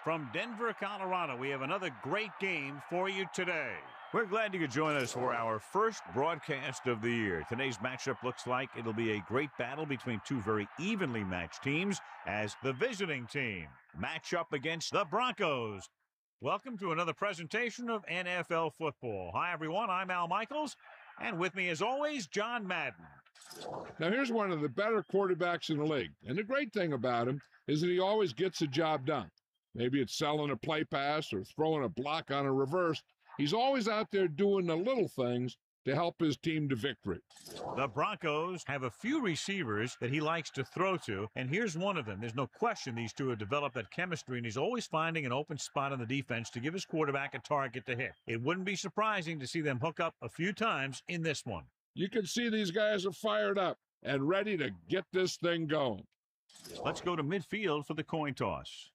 From Denver, Colorado, we have another great game for you today. We're glad you could join us for our first broadcast of the year. Today's matchup looks like it'll be a great battle between two very evenly matched teams as the visiting team match up against the Broncos. Welcome to another presentation of NFL football. Hi, everyone. I'm Al Michaels, and with me, as always, John Madden. Now, here's one of the better quarterbacks in the league, and the great thing about him is that he always gets the job done. Maybe it's selling a play pass or throwing a block on a reverse. He's always out there doing the little things to help his team to victory. The Broncos have a few receivers that he likes to throw to, and here's one of them. There's no question these two have developed that chemistry, and he's always finding an open spot on the defense to give his quarterback a target to hit. It wouldn't be surprising to see them hook up a few times in this one. You can see these guys are fired up and ready to get this thing going. Let's go to midfield for the coin toss.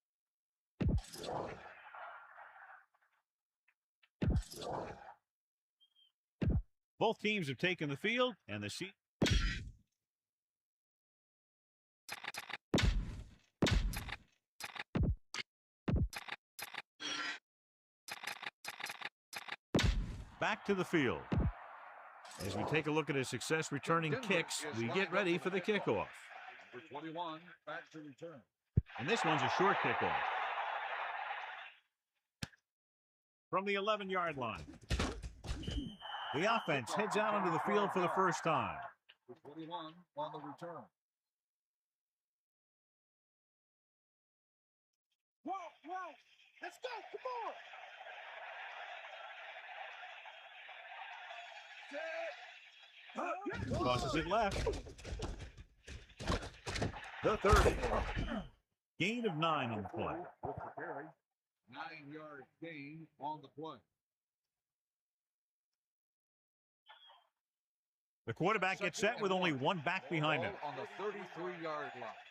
Both teams have taken the field, and the seat. Back to the field. As we take a look at his success returning kicks, we get ready for the kickoff. Number 21, back to return. And this one's a short kickoff. From the 11-yard line. The offense heads out onto the field for the first time. 21 on the return. Whoa, let's go, come on. Tosses it left. The 30. Gain of 9 on the play. 9-yard gain on the play. The quarterback gets set with only one back behind him. On the 33-yard line.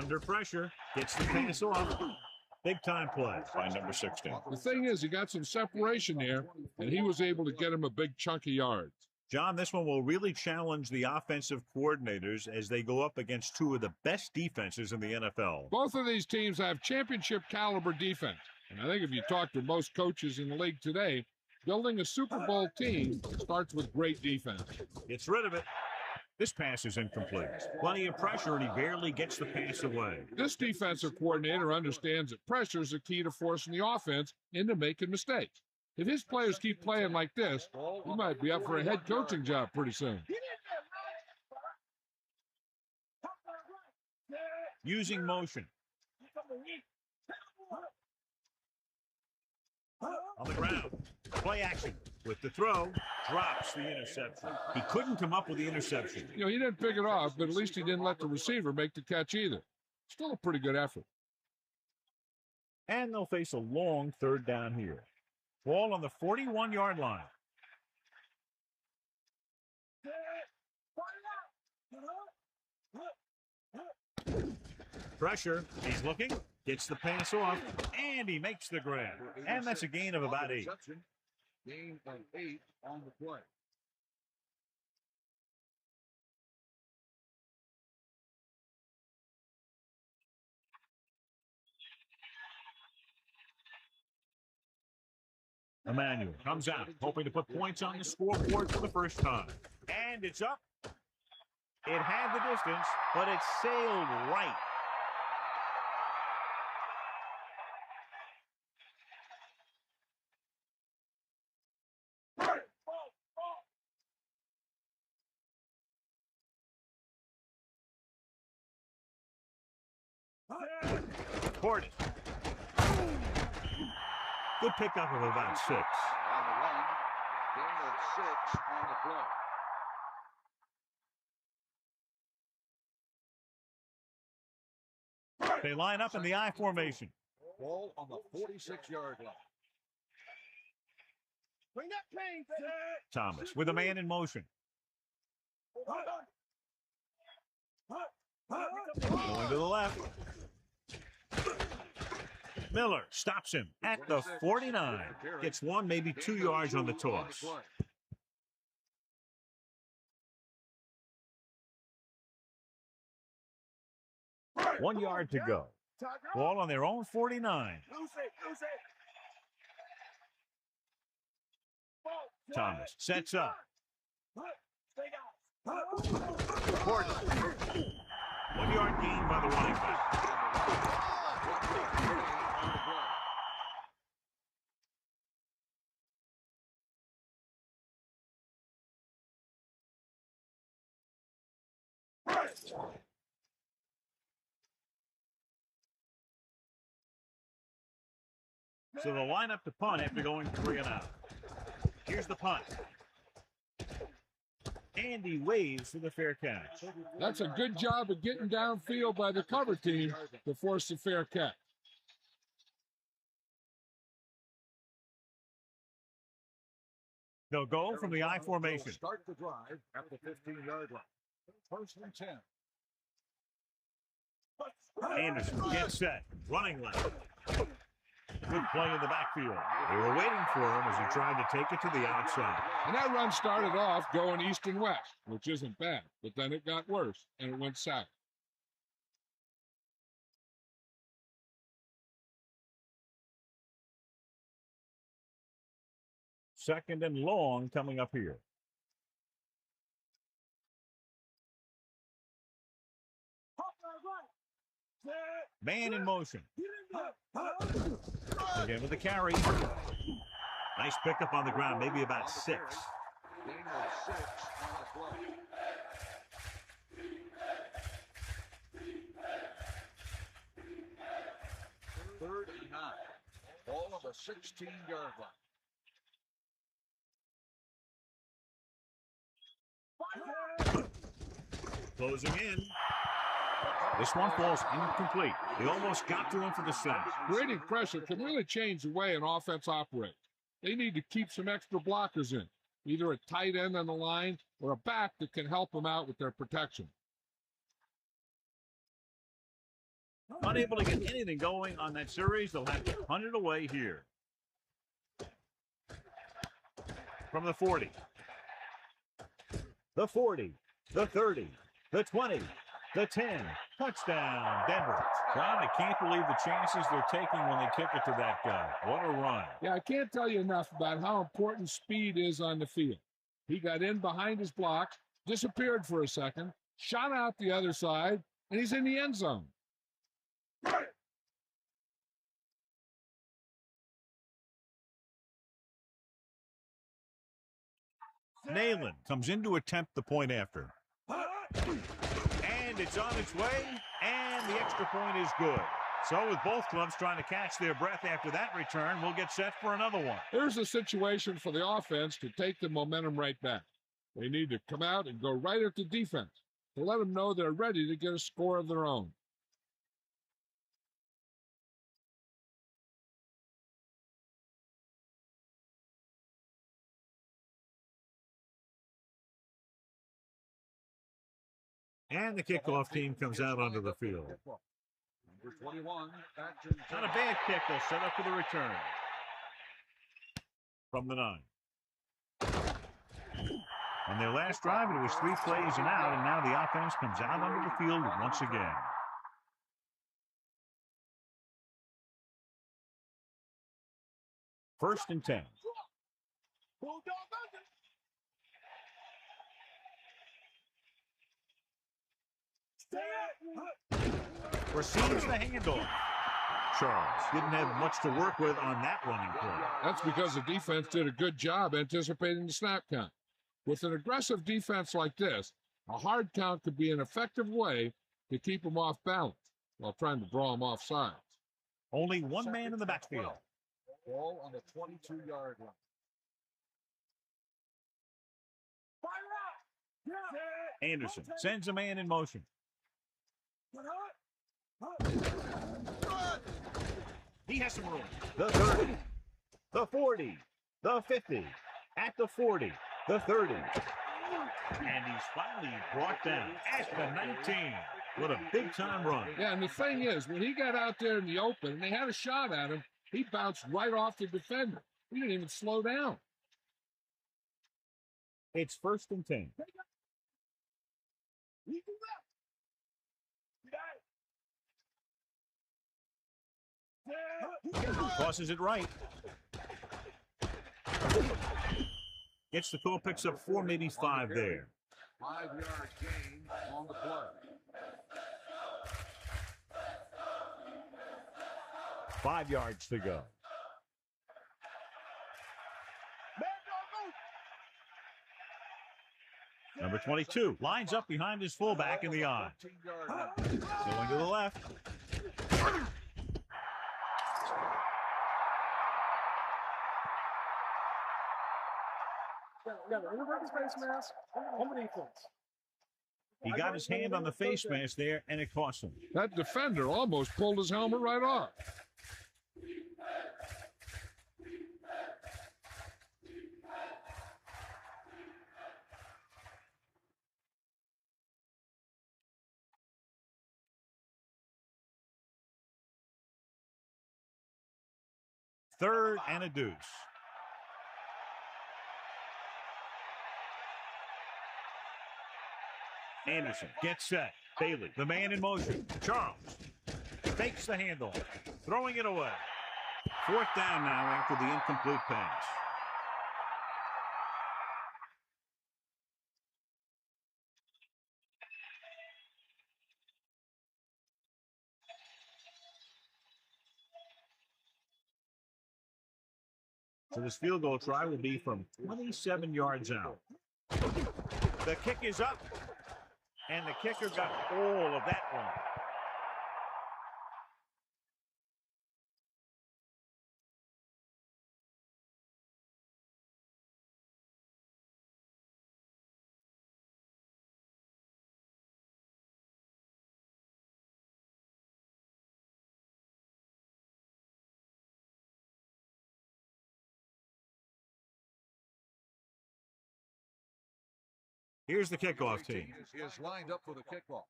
Under pressure, gets the pass off. Big-time play by number 16. The thing is, he got some separation there, and he was able to get him a big chunk of yards. John, this one will really challenge the offensive coordinators as they go up against two of the best defenses in the NFL. Both of these teams have championship caliber defense. And I think if you talk to most coaches in the league today, building a Super Bowl team starts with great defense. Gets rid of it. This pass is incomplete. Plenty of pressure, and he barely gets the pass away. This defensive coordinator understands that pressure is the key to forcing the offense into making mistakes. If his players keep playing like this, he might be up for a head coaching job pretty soon. Using motion. On the ground. Play action. With the throw, drops the interception. He couldn't come up with the interception. You know, he didn't pick it off, but at least he didn't let the receiver make the catch either. Still a pretty good effort. And they'll face a long third down here. Ball on the 41-yard line. Pressure. He's looking. Gets the pass off. And he makes the grab. And that's a gain of about 8. Gain of 8 on the play. Emmanuel comes out, hoping to put points on the scoreboard for the first time. And it's up. It had the distance, but it sailed right. Portis. Good pickup of about 6. On the run, gain of 6 on the play. They line up in the I formation. Ball on the 46-yard line. Bring that pain, Thomas with a man in motion. Going to the left. Miller stops him at the 49. Gets 1, maybe 2 yards on the toss. One yard to go. Ball on their own 49. Thomas sets up. Portis. 1 yard gain by the running back. So they'll line up to punt after going 3 and out. Here's the punt. And he waves for the fair catch. That's a good job of getting downfield by the cover team to force the fair catch. They'll go from the I formation. Start the drive at the 15-yard line. First and 10. Anderson gets set. Running left. Good play in the backfield. They were waiting for him as he tried to take it to the outside. And that run started off going east and west, which isn't bad. But then it got worse, and it went south. Second and long coming up here. Man in motion. Again with the carry. Nice pickup on the ground, maybe about 6. Gain of 6 on the play. Third and 9. Ball on the 16-yard line. Closing in. This one falls incomplete. They almost got to him for the sack. Creating pressure can really change the way an offense operates. They need to keep some extra blockers in, either a tight end on the line or a back that can help them out with their protection. Unable to get anything going on that series, they'll have to punt it away here. From the 40. The 40. The 30. The 20. The 10. Touchdown, Denver. John, I can't believe the chances they're taking when they kick it to that guy. What a run. Yeah, I can't tell you enough about how important speed is on the field. He got in behind his block, disappeared for a second, shot out the other side, and he's in the end zone. Nayland comes in to attempt the point after. And it's on its way, and the extra point is good. So with both clubs trying to catch their breath after that return, we'll get set for another one. Here's a situation for the offense to take the momentum right back. They need to come out and go right at the defense to let them know they're ready to get a score of their own. And the kickoff team comes out onto the field. Number 21, back to Not a bad kick. They'll set up for the return. From the 9. On their last drive, it was 3 plays and out, and now the offense comes out onto the field once again. First and 10. Receives the handoff. Charles didn't have much to work with on that running play. That's because the defense did a good job anticipating the snap count. With an aggressive defense like this, a hard count could be an effective way to keep them off balance while trying to draw them off sides. Only one man in the backfield. ball on the 22-yard line. Anderson sends a man in motion. He has some room. The 30, the 40, the 50, at the 40, the 30. And he's finally brought down at the 19. What a big-time run. Yeah, and the thing is, when he got out there in the open and they had a shot at him, he bounced right off the defender. He didn't even slow down. It's first and 10. Tosses it right. Gets the call, picks up 4, maybe 5 there. 5-yard gain on the play. 5 yards to go. Number 22 lines up behind his fullback in the eye. Going to the left. He got his hand on the face mask there, and it cost him. That defender almost pulled his helmet right off. Third and a deuce. Anderson gets set. Bailey, the man in motion. Charles fakes the handle, throwing it away. 4th down now after the incomplete pass. So this field goal try will be from 27 yards out. The kick is up, and the kicker got all of that one. Here's the kickoff team. Is lined up for the kickoff.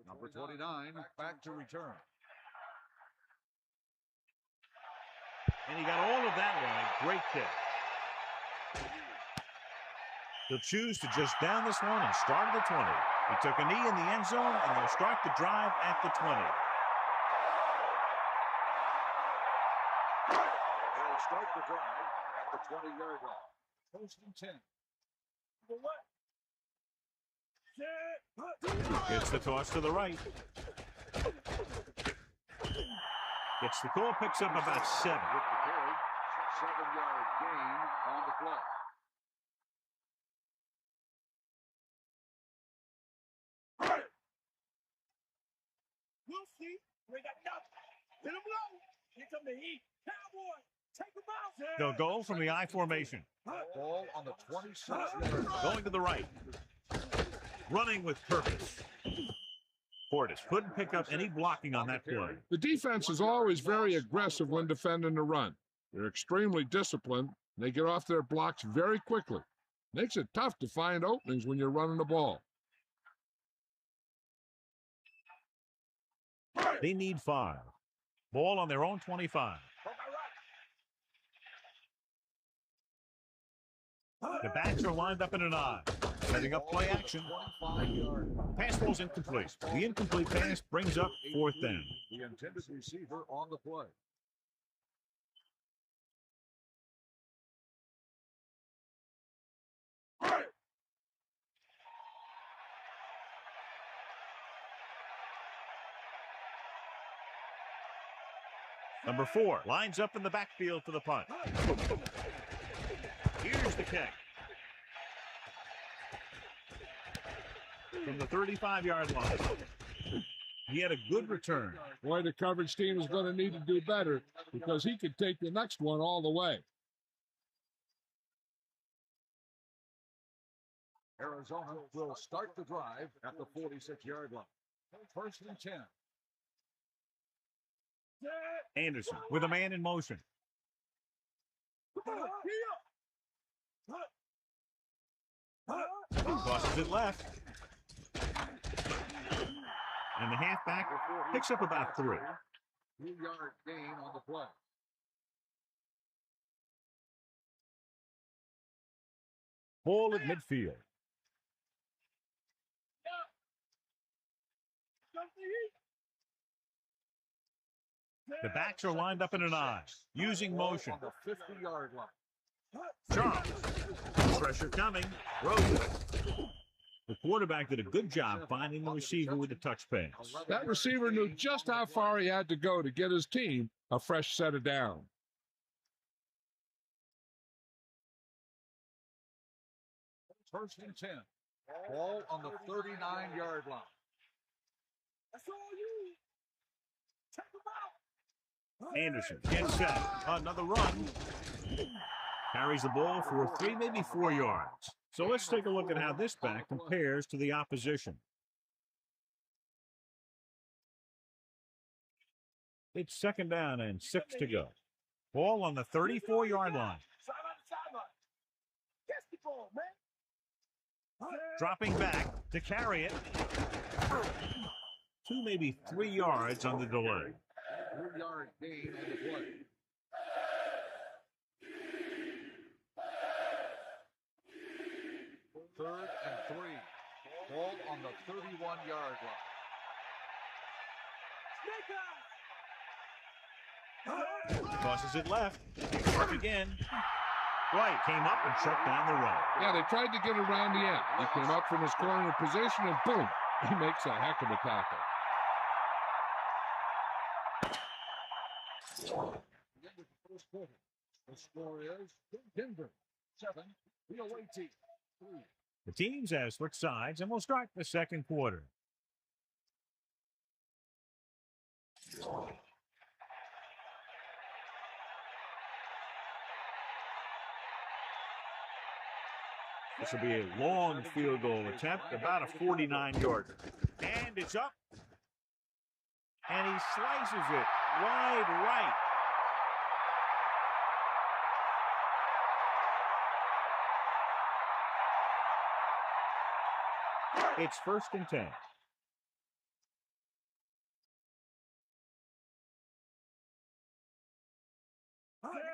Number 29, back to return. And he got all of that one. A great kick. He'll choose to just down this one and start at the 20. He took a knee in the end zone, and they'll start the drive at the 20. They'll start the drive at the 20-yard line. First and 10. Gets the toss to the right. Gets the call, picks up about 7. With the carry, 7-yard gain on the play. We'll see. We got nothing. Hit him low. Here come the heat. Cowboy, take him out. They'll go from the I formation. Ball on the 26-yard line. Going to the right. Running with purpose. Portis couldn't pick up any blocking on that play. The defense is always very aggressive when defending the run. They're extremely disciplined, and they get off their blocks very quickly. Makes it tough to find openings when you're running the ball. They need 5. Ball on their own 25. The backs are lined up in an I. Setting up play action. 25-yard line. Pass ball's incomplete. The incomplete pass brings up 4th down. The intended receiver on the play. Number 4 lines up in the backfield for the punt. Here's the kick. From the 35-yard line. He had a good return. Boy, the coverage team is going to need to do better because he could take the next one all the way. Arizona will start the drive at the 46-yard line. First and 10. Anderson with a man in motion. Crosses it left. And the halfback picks up about 3. 2-yard gain on the play. Ball at midfield. The backs are lined up in an I, using motion. On the 50-yard line. Charles. Pressure coming. Throws it. The quarterback did a good job finding the receiver with a touch pass. That receiver knew just how far he had to go to get his team a fresh set of down. First and 10. Ball on the 39-yard line. That's all you. Check him out. Anderson gets set. Another run. Carries the ball for 3, maybe 4 yards. So let's take a look at how this back compares to the opposition. It's 2nd down and 6 to go. Ball on the 34-yard line. Catch the ball, man. Dropping back to carry it. 2, maybe 3 yards on the delay. 3-yard gain on the play. Third and 3. Ball on the 31-yard line. Tosses it left. Mark again. White came up and shut down the run. Yeah, they tried to get around the end. He came up from his corner position and boom, he makes a heck of a tackle. Again with the first quarter. The score is Denver 7, the away team 3. The teams have switched sides, and we'll start the second quarter. This will be a long field goal attempt, about a 49-yarder. And it's up. And he slices it wide right. It's 1st and 10.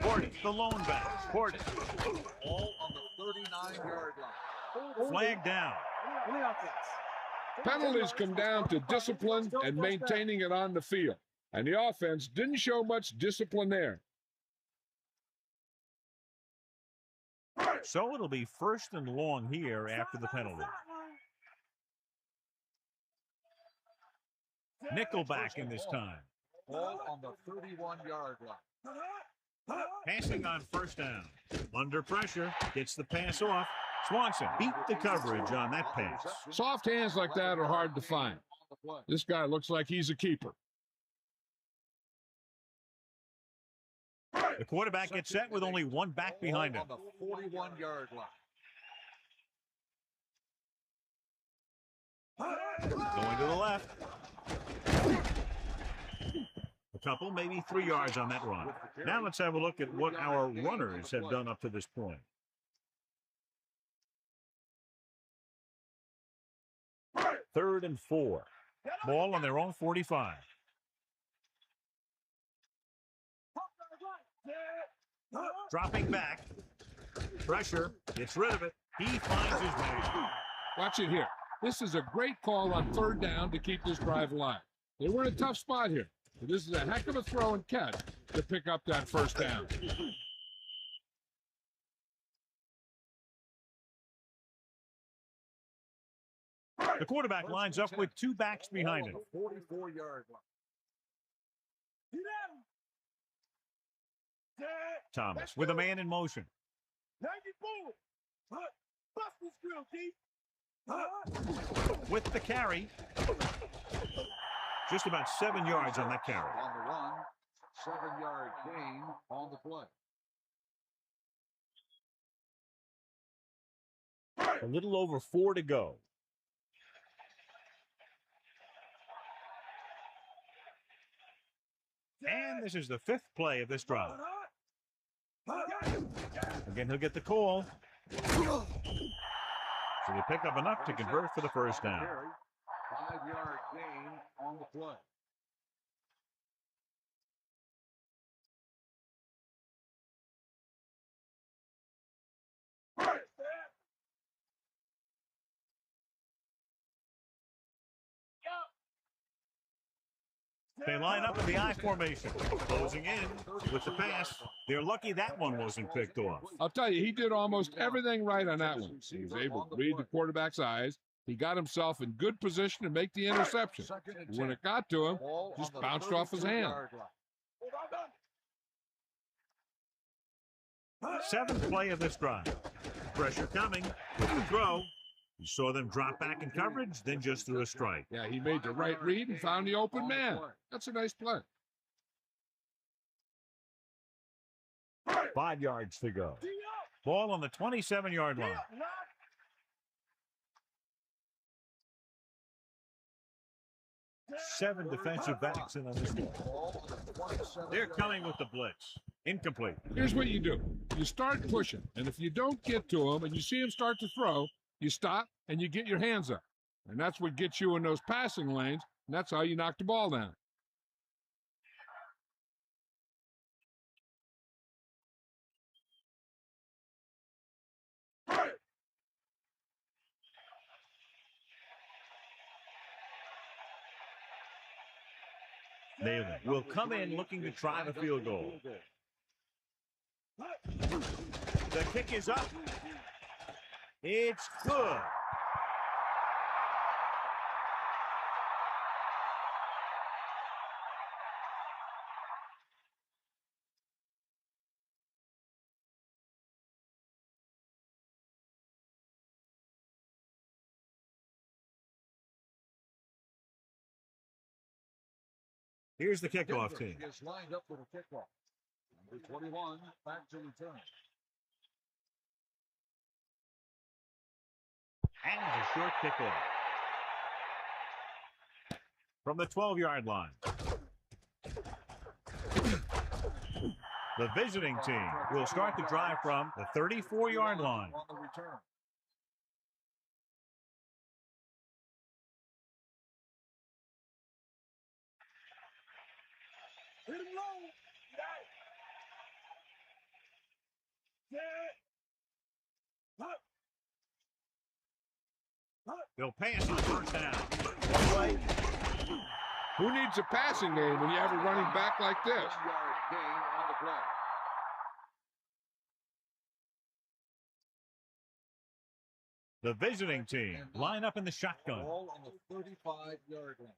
Portis, the lone back. Portis. All on the 39-yard line. Flag down. Penalties come down to discipline and maintaining it on the field. And the offense didn't show much discipline there. So it'll be 1st and long here after the penalty. Nickelback in this time. All on the 31-yard line. Passing on 1st down. Under pressure. Gets the pass off. Swanson beat the coverage on that pass. Soft hands like that are hard to find. This guy looks like he's a keeper. The quarterback gets set with only one back behind him. On the 41-yard line. Going to the left. A couple, maybe 3 yards on that run. Now let's have a look at what our runners have done up to this point. Third and 4. Ball on their own 45. Dropping back. Pressure. Gets rid of it. He finds his man. Watch it here. This is a great call on 3rd down to keep this drive alive. They were in a tough spot here. But this is a heck of a throw and catch to pick up that 1st down. The quarterback lines up with 2 backs behind him. 44-yard line. Thomas with a man in motion. With the carry. Just about 7 yards on that carry. On the run, 7-yard gain on the play. A little over 4 to go. And this is the 5th play of this drive. Again, he'll get the call. So they pick up enough to convert for the 1st down. 5-yard gain on the play. They line up in the I formation, closing in with the pass. They're lucky that one wasn't picked off. I'll tell you, he did almost everything right on that one. He was able to read the quarterback's eyes. He got himself in good position to make the interception. And when it got to him, just bounced off his hand. 7th play of this drive. Pressure coming with the throw. You saw them drop back in coverage, then just threw a strike. Yeah, he made the right read and found the open man. That's a nice play. 5 yards to go. Ball on the 27-yard line. Seven defensive backs in on this one. They're coming with the blitz. Incomplete. Here's what you do. You start pushing, and if you don't get to him and you see him start to throw, you stop and you get your hands up. And that's what gets you in those passing lanes, and that's how you knock the ball down. Nailed it. Will come in looking to try the field goal. The kick is up. It's good. Here's the kickoff team. Is lined up for the kickoff. Number 21, back to return. And a short kickoff. From the 12-yard line. The visiting team will start the drive from the 34-yard line. On the return. They'll pass in the first down. One play. Who needs a passing game when you have a running back like this? 1 yard gain on the play. The visiting team line up in the shotgun. Ball on the 35-yard line.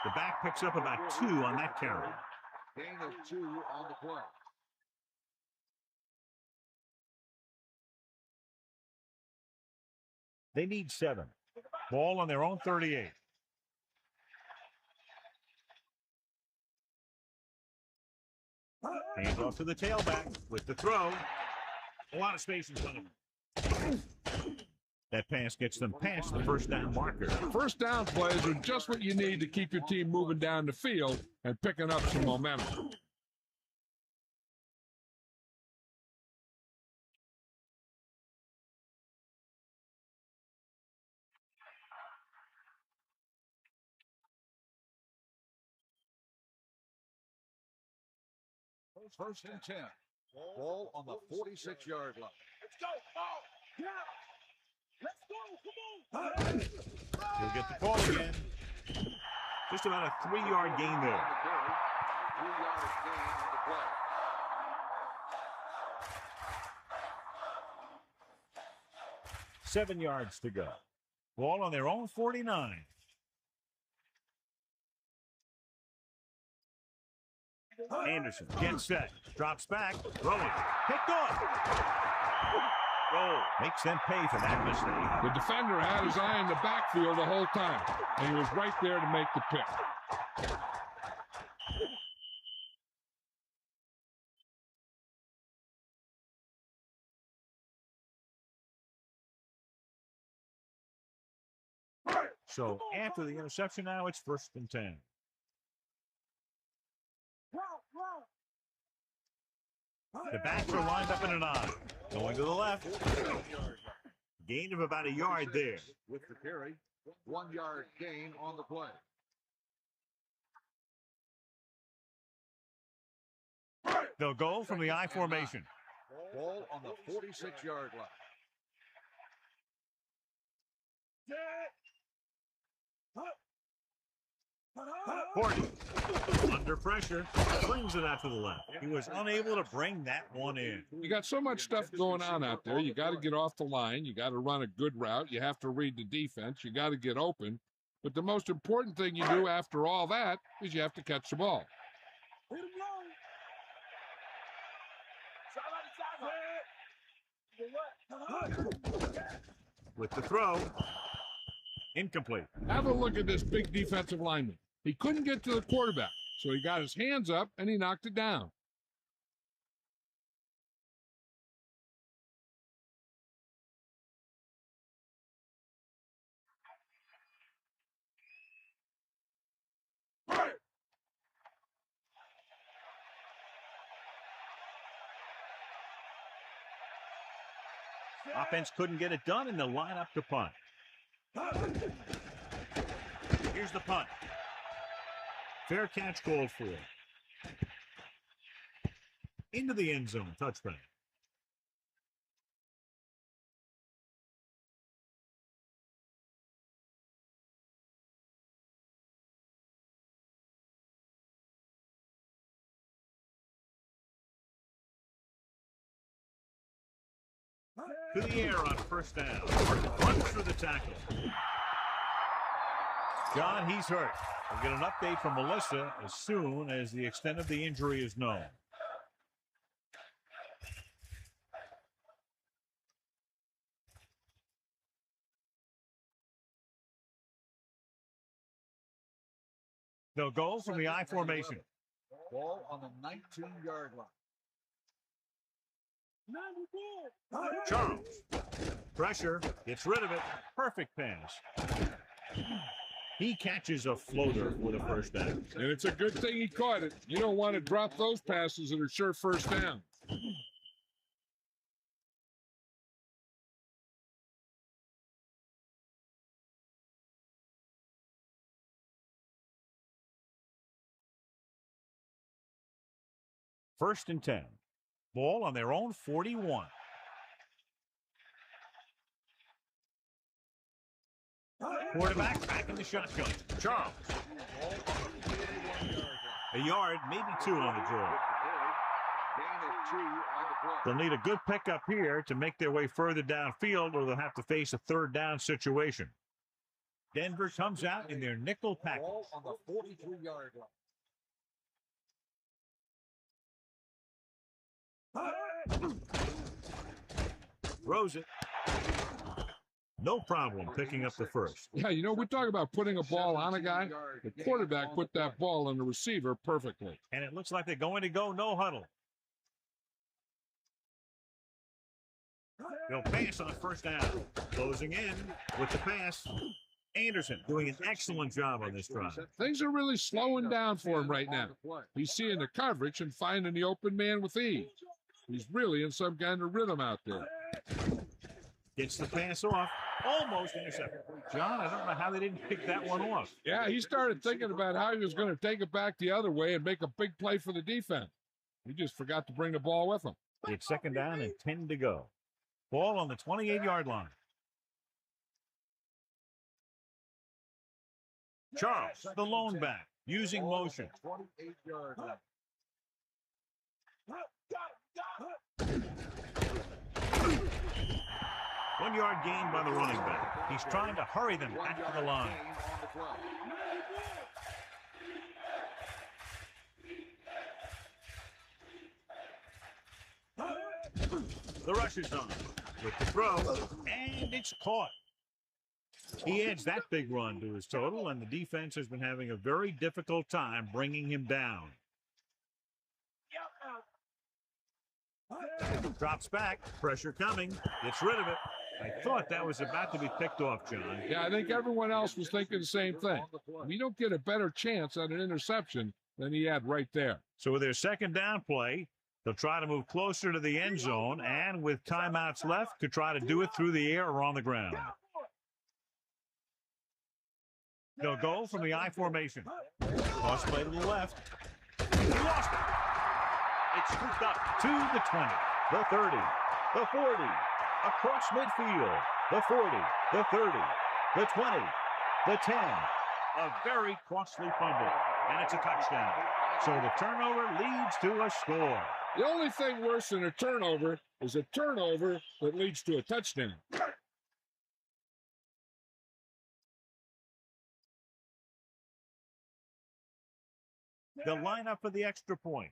The back picks up about 2 on that carry. Gain of 2 on the play. They need 7. Ball on their own 38. Hands off to the tailback with the throw. A lot of space in front of him. That pass gets them past the first down marker. First down plays are just what you need to keep your team moving down the field and picking up some momentum. First and 10. Ball on the 46-yard line. Let's go. Yeah. Let's go. Come on. He'll get the call again. Just about a 3-yard gain there. 3-yard gain on the play. Seven yards to go. Ball on their own 49. Anderson gets set, drops back, throwing, picked off. Roll makes them pay for that mistake. The defender had his eye in the backfield the whole time, and he was right there to make the pick. So after the interception now, it's first and 10. The backs are lined up in an I. Going to the left. Gain of about a yard there. With the carry, 1 yard gain on the play. They'll go from the I formation. Ball on the 46-yard line. 40. Under pressure. Brings it out to the left. He was unable to bring that one in. You got so much stuff going on out there. You got to get off the line. You got to run a good route. You have to read the defense. You got to get open. But the most important thing you do after all that is you have to catch the ball. With the throw. Incomplete. Have a look at this big defensive lineman. He couldn't get to the quarterback, so he got his hands up and he knocked it down. Offense couldn't get it done in the lineup to punt. Here's the punt. Fair catch called for. Into the end zone. Touchdown. To the air on first down. Runs through the tackle. John, he's hurt. We'll get an update from Melissa as soon as the extent of the injury is known. They'll go from the I formation. Ball on the 19-yard line. Charles. Pressure. Gets rid of it. Perfect pass. He catches a floater with a first down. And it's a good thing he caught it. You don't want to drop those passes that are sure first down. First and 10. Ball on their own 41. Quarterback back in the shotgun. Charles. A yard, maybe 2 on the draw. They'll need a good pickup here to make their way further downfield, or they'll have to face a third down situation. Denver comes out in their nickel package. On the 43-yard line. Throws it. No problem picking up the first. Yeah, you know, we talk about putting a ball on a guy. The quarterback put that ball on the receiver perfectly. And it looks like they're going to go no huddle. They'll pass on first down. Closing in with the pass. Anderson doing an excellent job on this drive. Things are really slowing down for him right now. He's seeing the coverage and finding the open man with ease. He's really in some kind of rhythm out there. Gets the pass off. Almost intercepted. John, I don't know how they didn't pick that one off. Yeah, he started thinking about how he was going to take it back the other way and make a big play for the defense. He just forgot to bring the ball with him. It's second down and 10 to go. Ball on the 28-yard line. Charles, the lone back, using motion. 28-yard line. 1 yard gain by the running back. He's trying to hurry them back to the line. The rush is on with the throw, and it's caught. He adds that big run to his total, and the defense has been having a very difficult time bringing him down. Drops back, pressure coming, gets rid of it. I thought that was about to be picked off, John. Yeah, I think everyone else was thinking the same thing. We don't get a better chance at an interception than he had right there. So with their second down play, they'll try to move closer to the end zone, and with timeouts left, to try to do it through the air or on the ground. They'll go from the I formation. Toss play to the left. He lost it. It's scooped up to the 20, the 30, the 40, across midfield, the 40, the 30, the 20, the 10. A very costly fumble, and it's a touchdown. So the turnover leads to a score. The only thing worse than a turnover is a turnover that leads to a touchdown. They'll line up for the extra point.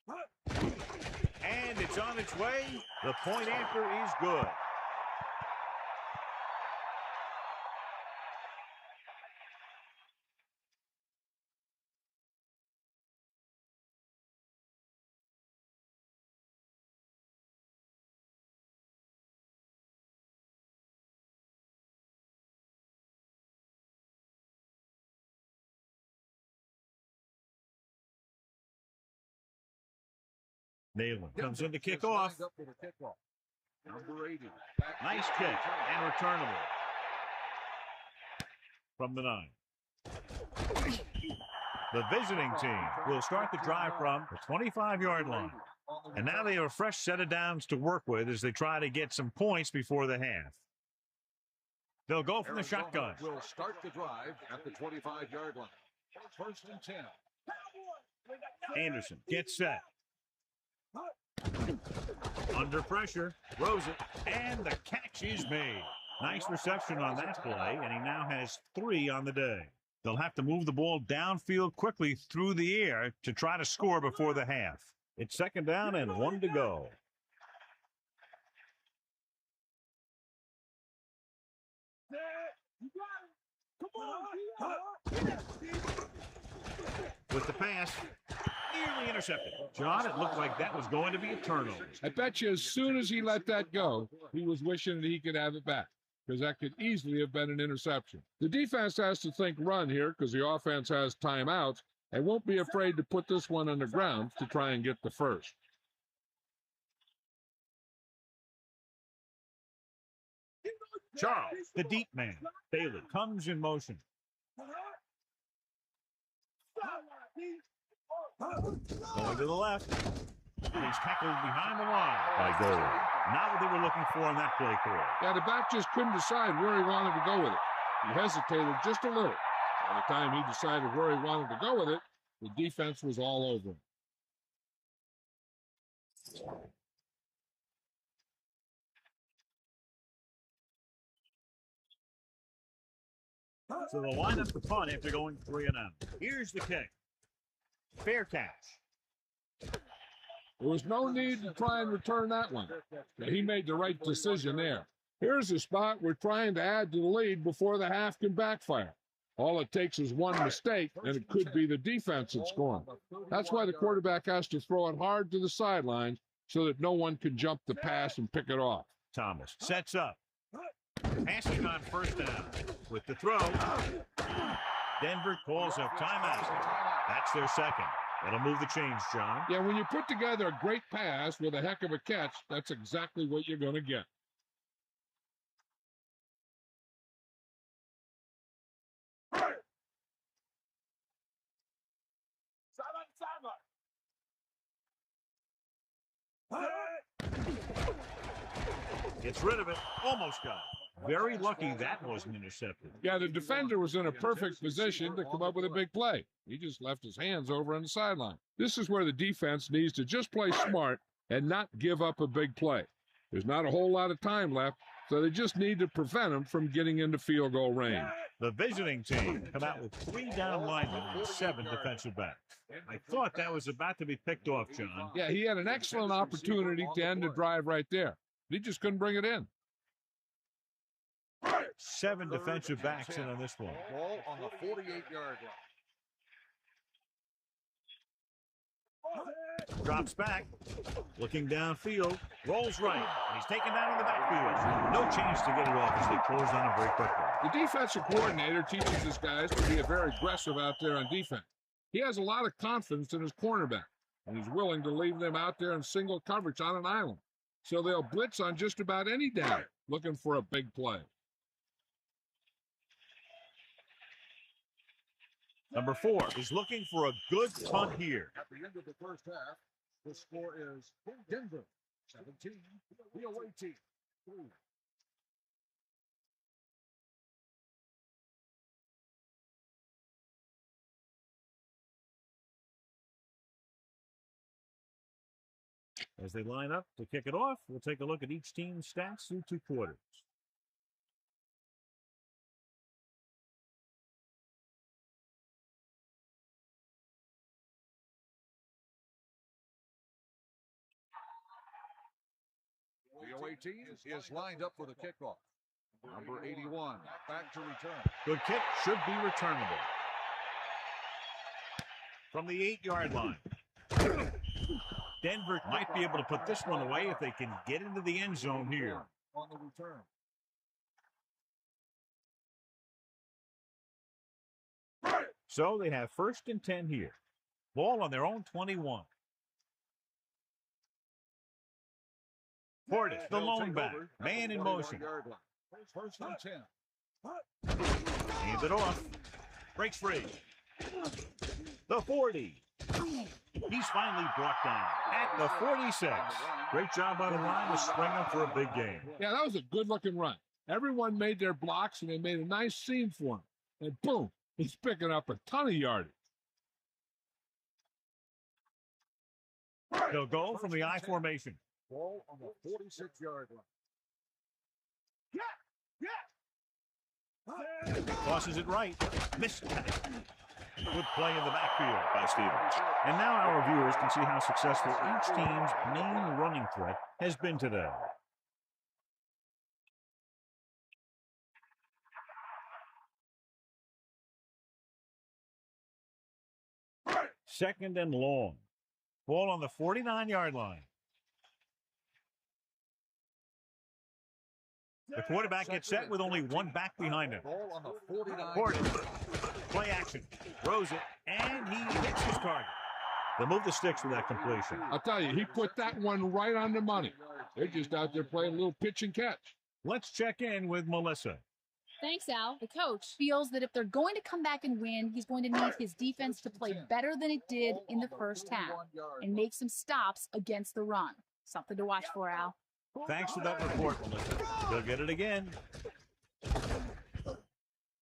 And it's on its way. The point after is good. Nayland comes in to kick off. Number 80. Nice kick and returnable from the 9. The visiting team will start the drive from the 25-yard line. And now they have a fresh set of downs to work with as they try to get some points before the half. They'll go from the shotgun. Will start the drive at the 25-yard line. First and 10. Anderson gets set. Under pressure, throws it, and the catch is made. Nice reception on that play, and he now has 3 on the day. They'll have to move the ball downfield quickly through the air to try to score before the half. It's second down and 1 to go. With the pass, nearly intercepted. John, it looked like that was going to be a turnover. I bet you as soon as he let that go, he was wishing that he could have it back, because that could easily have been an interception. The defense has to think run here because the offense has timeouts and won't be afraid to put this one on the ground to try and get the first. Charles, the deep man. Bailey comes in motion. Going to the left. And he's tackled behind the line by Gold. Not what they were looking for on that play call. Yeah, the back just couldn't decide where he wanted to go with it. He hesitated just a little. By the time he decided where he wanted to go with it, the defense was all over him. So they'll line up the punt after going 3-0. Here's the kick. Fair catch. There was no need to try and return that one. He made the right decision there. Here's a spot we're trying to add to the lead before the half can backfire. All it takes is one mistake, and it could be the defense that's scoring. That's why the quarterback has to throw it hard to the sidelines so that no one can jump the pass and pick it off. Thomas sets up. Passing on first down. With the throw, Denver calls a timeout. That's their second. That'll move the chains, John. Yeah, when you put together a great pass with a heck of a catch, that's exactly what you're going to get. Gets rid of it. Almost got it. Very lucky that wasn't intercepted. Yeah, the defender was in a perfect position to come up with a big play. He just left his hands over on the sideline. This is where the defense needs to just play smart and not give up a big play. There's not a whole lot of time left, so they just need to prevent them from getting into field goal range. The visiting team come out with 3 down linemen and 7 defensive backs. I thought that was about to be picked off, John. Yeah, he had an excellent opportunity to end the drive right there. He just couldn't bring it in. 7 defensive backs in on this one. Ball on the 48-yard line. Drops back, looking downfield, rolls right, and he's taken down in the backfield. No chance to get it off as they close on him very quickly. The defensive coordinator teaches his guys to be very aggressive out there on defense. He has a lot of confidence in his cornerback, and he's willing to leave them out there in single coverage on an island. So they'll blitz on just about any down, looking for a big play. Number 4 is looking for a good punt here. At the end of the first half, the score is Denver 17, the away team 3. As they line up to kick it off, we'll take a look at each team's stats through 2 quarters. The away team is lined up for the kickoff. Number 81, back to return. Good kick, should be returnable. From the 8-yard line. Denver might be able to put this one away if they can get into the end zone here. On the return. So they have 1st and 10 here. Ball on their own 21. Portis, the lone back. Man in motion. First and 10. Hands it off. Breaks free. The 40. He's finally brought down at the 46. Great job on the line to spring up for a big game. Yeah, that was a good-looking run. Everyone made their blocks, and they made a nice seam for him. And boom, he's picking up a ton of yardage. They'll go from the I formation. Ball on the 46-yard line. Tosses it right. Missed it. Good play in the backfield by Stevens. And now our viewers can see how successful each team's main running threat has been today. Second and long. Ball on the 49-yard line. The quarterback gets set with only 1 back behind him. Ball on the 49. Portis. Play action. Throws it, and he hits his target. They'll move the sticks with that completion. I'll tell you, he put that one right on the money. They're just out there playing a little pitch and catch. Let's check in with Melissa. Thanks, Al. The coach feels that if they're going to come back and win, he's going to need his defense to play better than it did in the first half and make some stops against the run. Something to watch for, Al. Thanks for that report, Melissa. They'll get it again.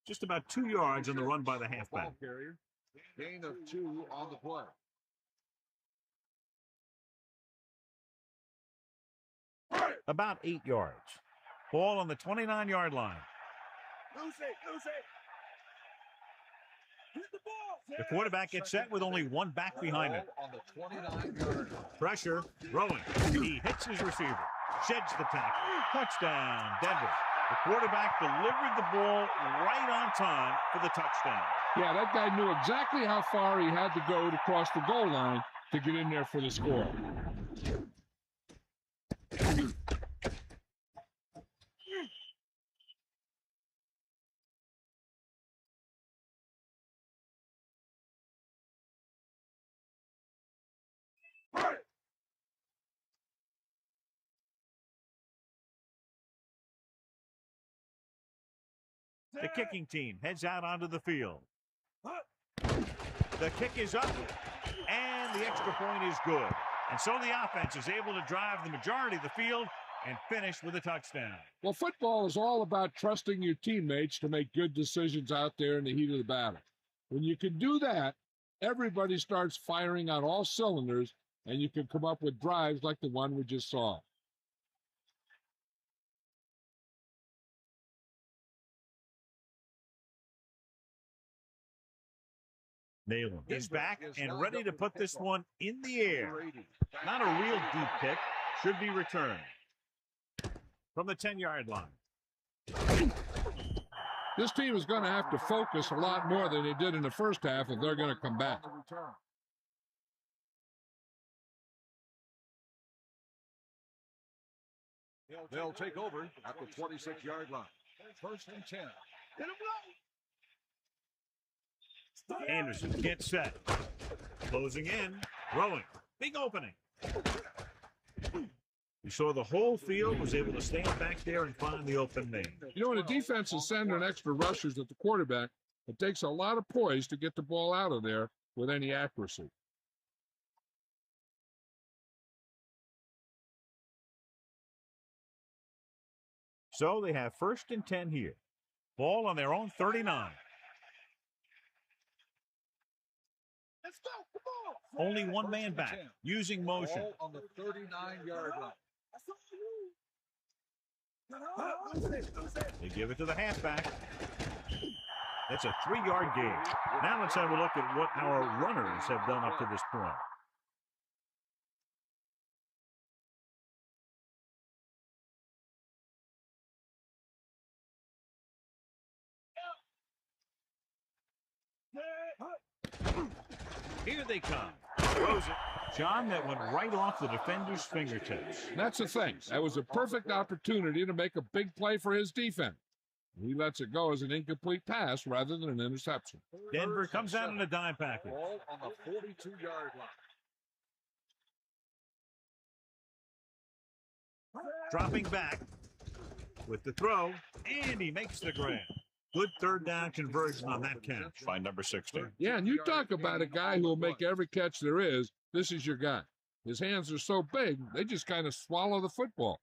Just about 2 yards on the run by the halfback. Gain of 2 on the play. About 8 yards. Ball on the 29-yard line. Lose it. Hit the ball. The quarterback gets set with only one back behind him. On the 29-yard line. Pressure, throwing. He hits his receiver. Sheds the tackle. Touchdown, Denver. The quarterback delivered the ball right on time for the touchdown. Yeah, that guy knew exactly how far he had to go to cross the goal line to get in there for the score. The kicking team heads out onto the field. The kick is up, and the extra point is good. And so the offense is able to drive the majority of the field and finish with a touchdown. Well, football is all about trusting your teammates to make good decisions out there in the heat of the battle. When you can do that, everybody starts firing on all cylinders, and you can come up with drives like the one we just saw. Nalen is back and ready to put this one in the air. Not a real deep kick. Should be returned from the 10-yard line. This team is going to have to focus a lot more than they did in the first half if they're going to come back. They'll take over at the 26-yard line. First and 10. Hit him low. Anderson gets set. Closing in. Throwing. Big opening. We saw the whole field was able to stand back there and find the open lane. You know, when a defense is sending extra rushers at the quarterback, it takes a lot of poise to get the ball out of there with any accuracy. So they have first and 10 here. Ball on their own 39. Let's go. Come on. Only one man back, using motion. Ball on the 39-yard line. They give it to the halfback. That's a 3-yard gain. Now let's have a look at what our runners have done up to this point. Here they come. Throws it. John, that went right off the defender's fingertips. That's the thing. That was a perfect opportunity to make a big play for his defense. He lets it go as an incomplete pass rather than an interception. Denver comes out in a dime package. Ball on the 42-yard line. Dropping back with the throw, and he makes the grab. Good third down conversion on that catch by number 16. Yeah, and you talk about a guy who will make every catch there is. This is your guy. His hands are so big, they just kind of swallow the football.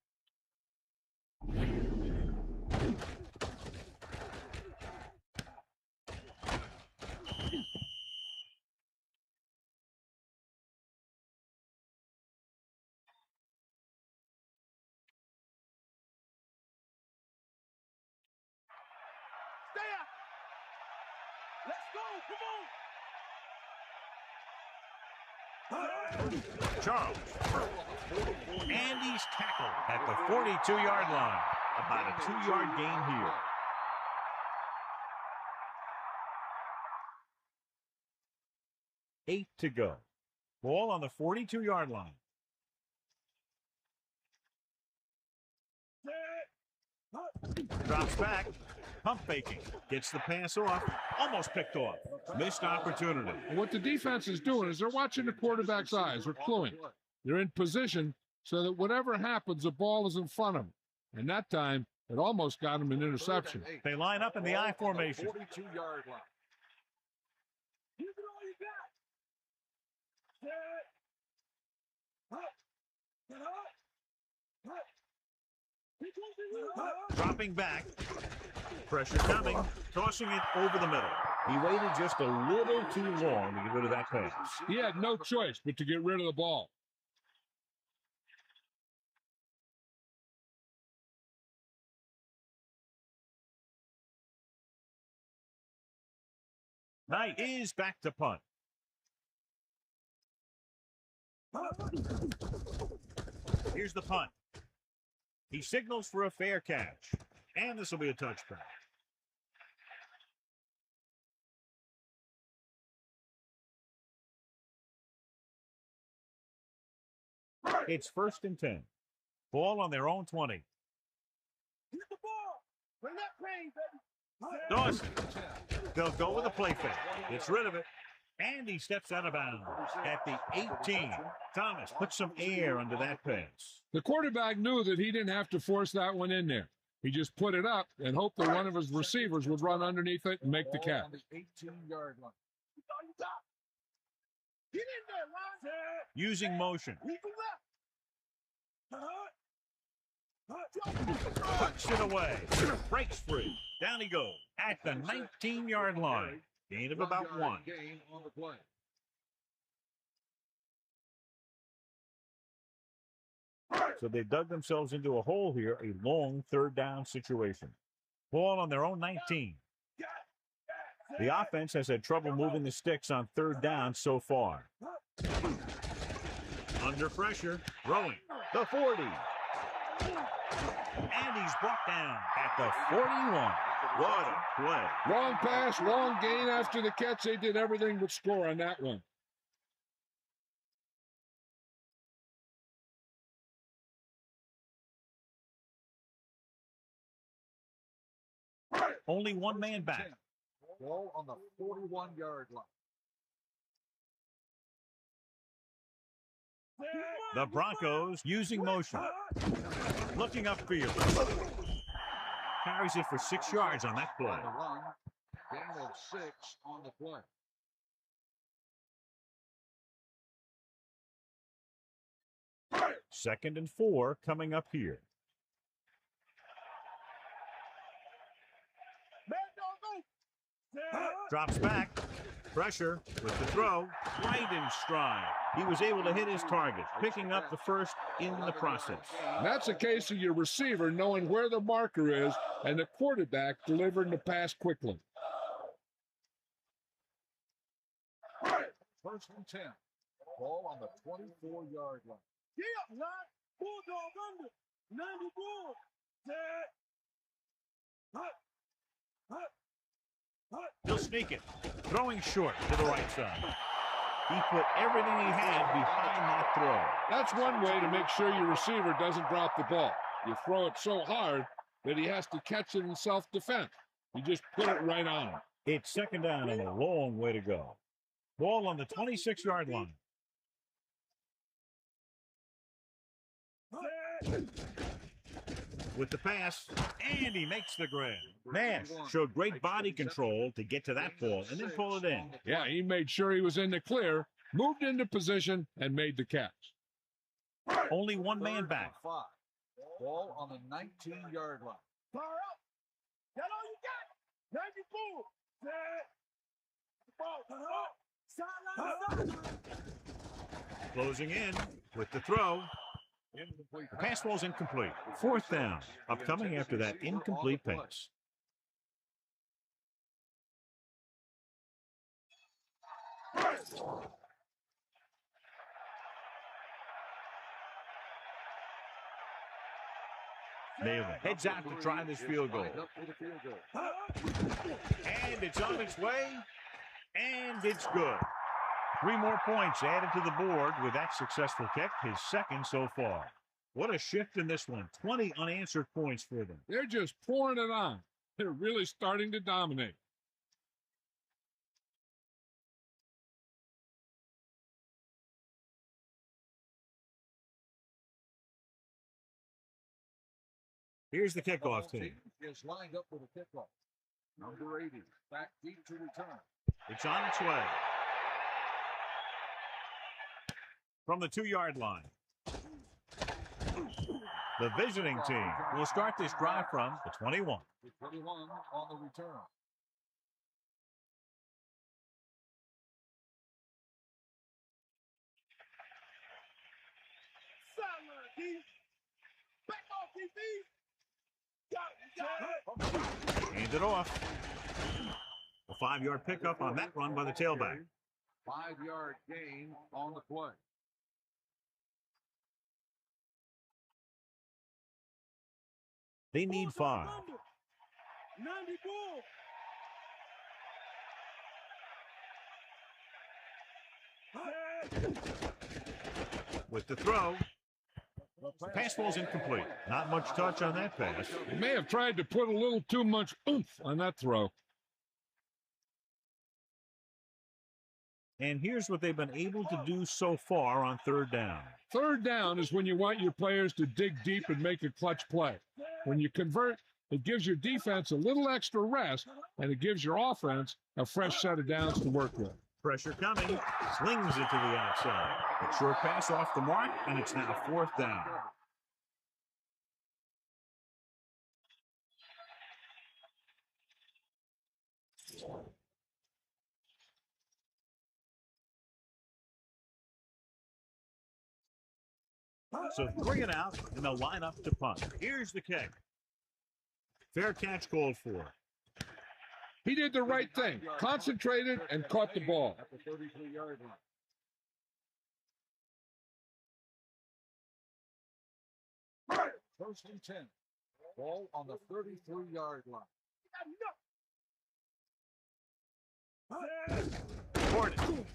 Charles. And he's tackled at the 42-yard line. About a 2-yard gain here. Eight to go. Ball on the 42-yard line. Drops back. Pump faking. Gets the pass off. Almost picked off. Missed opportunity. What the defense is doing is they're watching the quarterback's eyes. They're cluing. They're in position so that whatever happens, the ball is in front of them. And that time, It almost got him an interception. They line up in the I formation. 42-yard line. Give it all you got. Set. Up. Get up. Up. He goes in here. Up. Dropping back. Pressure coming. Tossing it over the middle. He waited just a little too long to get rid of that pass. He had no choice but to get rid of the ball. Knight is back to punt. Here's the punt. He signals for a fair catch. And this will be a touchback. It's 1st and 10. Ball on their own 20. Hit the ball. Bring that pain, baby. Dawson. They'll go with a play fake. Gets rid of it. And he steps out of bounds at the 18. Thomas puts some air under that pass. The quarterback knew that he didn't have to force that one in there. He just put it up and hoped that one of his receivers would run underneath it and make the catch. On the 18-yard line. Get in there, Ron. Set. Using motion. Lead the left. Puts it away. Breaks free. Down he goes at the 19-yard line. Gain of about 1. Gain on the play. So they dug themselves into a hole here, a long 3rd down situation. Ball on their own 19. The offense has had trouble moving the sticks on 3rd down so far. Under pressure, throwing the 40. And he's brought down at the 41. What a play. Long pass, long gain after the catch. They did everything but score on that one. Only one man back. Ball on the 41-yard line. The Broncos using motion. Looking upfield. Carries it for 6 yards on that play. On the run. Gain of 6 on the play. Second and 4 coming up here. Drops back. Pressure with the throw. Right in stride. He was able to hit his target, picking up the first in the process. That's a case of your receiver knowing where the marker is and the quarterback delivering the pass quickly. 1st and 10. Ball on the 24-yard line. Yeah, line. Bulldog under. 94. Set. He'll sneak it. Throwing short to the right side. He put everything he had behind that throw. That's one way to make sure your receiver doesn't drop the ball. You throw it so hard that he has to catch it in self-defense. You just put it right on him. It's 2nd down and a long way to go. Ball on the 26-yard line. With the pass, and he makes the grab. Nash showed great body control to get to that ball and then pull it in. Yeah, he made sure he was in the clear, moved into position, and made the catch. Only one man back. 5. Ball on the 19-yard line. Fire up. Got all you got. 94. Set. Ball. Sideline. Closing in with the throw. Incomplete. The pass ball's incomplete. 4th down. Upcoming after that incomplete pass. Nailed it. Heads out to try this field goal. And it's on its way. And it's good. 3 more points added to the board with that successful kick, his 2nd so far. What a shift in this one. 20 unanswered points for them. They're just pouring it on. They're really starting to dominate. Here's the The kickoff home team. is lined up for the kickoff. Number 80, back deep to return. It's on its way. From the 2-yard line. The visiting team will start this drive from the 21. The 21 on the return. Sideline, D. Back off, DB. Got it. Hand it off. A 5-yard pickup on that run by the tailback. 5-yard gain on the play. They need 5. 90 ball. With the throw. The pass ball's incomplete. Not much touch on that pass. He may have tried to put a little too much oomph on that throw. And here's what they've been able to do so far on 3rd down. 3rd down is when you want your players to dig deep and make a clutch play. When you convert, it gives your defense a little extra rest, and it gives your offense a fresh set of downs to work with. Pressure coming. Slings it to the outside. A short pass off the mark, and it's now 4th down. So 3 and out, and they'll line up to punt. Here's the kick. Fair catch called for. He did the right thing, concentrated and caught the ball. At the 33-yard line. 1st and 10. Ball on the 33-yard line. Gordon.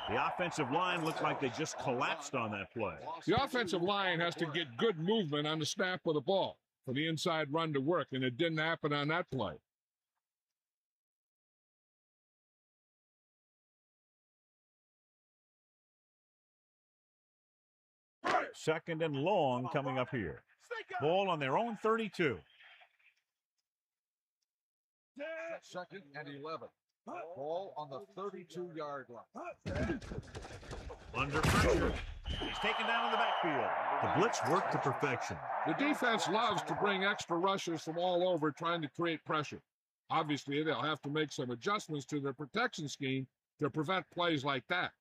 The offensive line looked like they just collapsed on that play. The offensive line has to get good movement on the snap of the ball for the inside run to work, and it didn't happen on that play. Second and long coming up here. Ball on their own 32. 2nd and 11. Ball on the 32-yard line. Under pressure. He's taken down in the backfield. The blitz worked to perfection. The defense loves to bring extra rushers from all over trying to create pressure. Obviously, they'll have to make some adjustments to their protection scheme to prevent plays like that.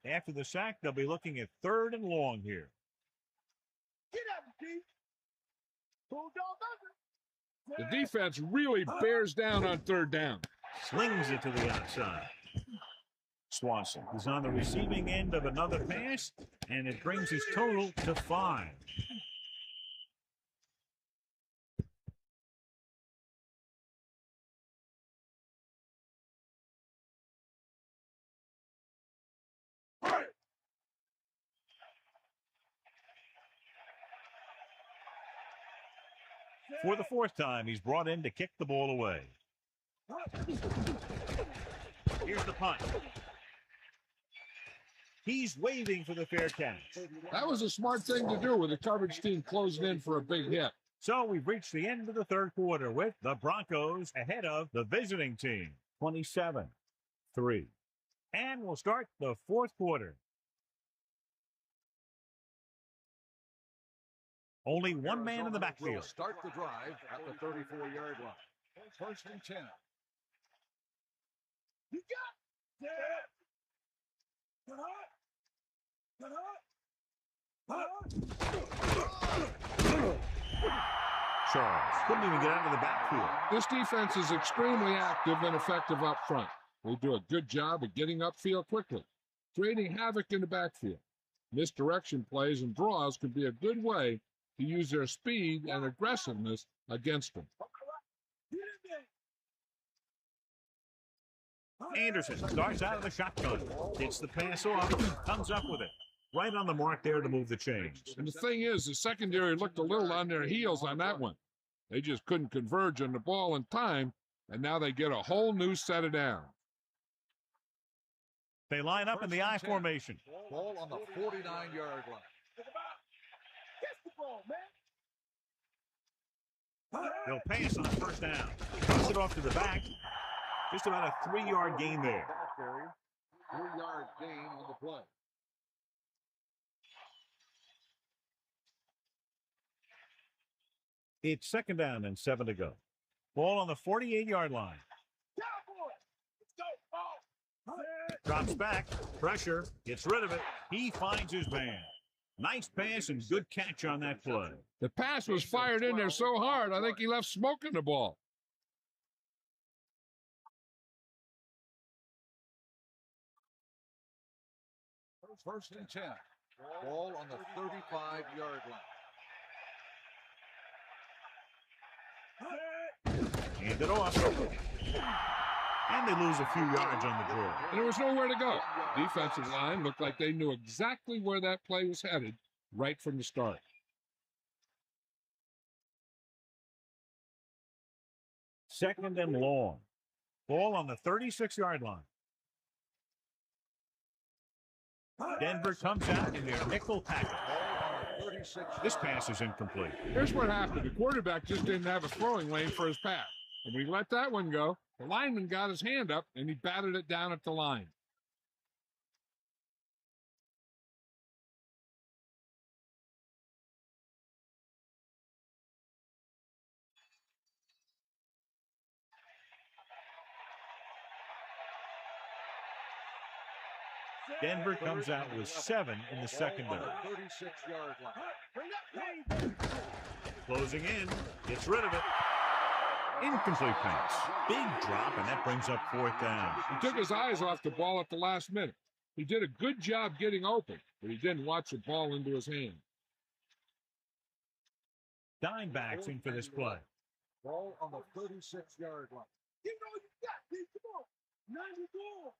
After the sack, they'll be looking at 3rd and long here. Get out, D. Bulldog under. The defense really bears down on 3rd down. Slings it to the outside. Swanson is on the receiving end of another pass, and it brings his total to 5. For the 4th time, he's brought in to kick the ball away. Here's the punt. He's waving for the fair catch. That was a smart thing to do with the coverage team closing in for a big hit. So we've reached the end of the 3rd quarter with the Broncos ahead of the visiting team, 27-3. And we'll start the 4th quarter. Only one man in the backfield. Start the drive at the 34-yard line. 1st and 10. You got Charles couldn't even get out of the backfield. This defense is extremely active and effective up front. They do a good job of getting upfield quickly, creating havoc in the backfield. Misdirection plays and draws can be a good way to use their speed and aggressiveness against them. Anderson starts out of the shotgun, gets the pass off, comes up with it. Right on the mark there to move the chains. And the thing is, the secondary looked a little on their heels on that one. They just couldn't converge on the ball in time, and now they get a whole new set of downs. They line up in the I formation. Ball on the 49-yard line. Catch the ball, man. They'll pass on first down. Toss it off to the back. Just about a 3-yard gain there. 3-yard gain on the play. It's 2nd down and 7 to go. Ball on the 48-yard line. Drops back. Pressure. Gets rid of it. He finds his man. Nice pass and good catch on that play. The pass was fired in there so hard, I think he left smoke in the ball. First and 10. Ball on the 35-yard line. Hand it off. And they lose a few yards on the draw. And there was nowhere to go. Defensive line looked like they knew exactly where that play was headed right from the start. Second and long. Ball on the 36-yard line. Denver comes out in their nickel package. This pass is incomplete. Here's what happened. The quarterback just didn't have a throwing lane for his pass. And we let that one go. The lineman got his hand up, and he batted it down at the line. Denver comes out with 7 in the secondary. 36-yard line. Closing in. Gets rid of it. Incomplete pass. Big drop, and that brings up 4th down. He took his eyes off the ball at the last minute. He did a good job getting open, but he didn't watch the ball into his hand. Dime backs in for this play. Ball on the 36-yard line. You know you got this. Come on. 94.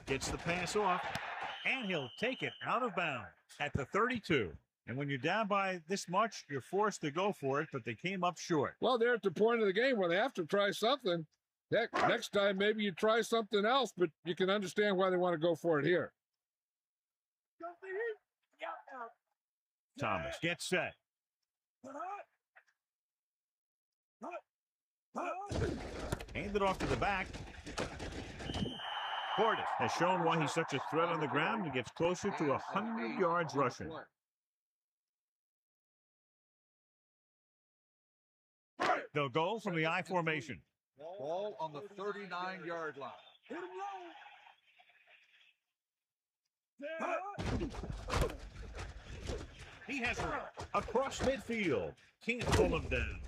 Gets the pass off, and he'll take it out of bounds at the 32. And when you're down by this much, you're forced to go for it, but they came up short. Well, they're at the point of the game where they have to try something. Heck, next time maybe you try something else, but you can understand why they want to go for it here. Thomas gets set. Hand it off to the back. Portis has shown why he's such a threat on the ground and gets closer to 100 yards rushing. They'll go from the I formation. Ball on the 39-yard line. Hit him low. He has her across midfield. Can't pull him down.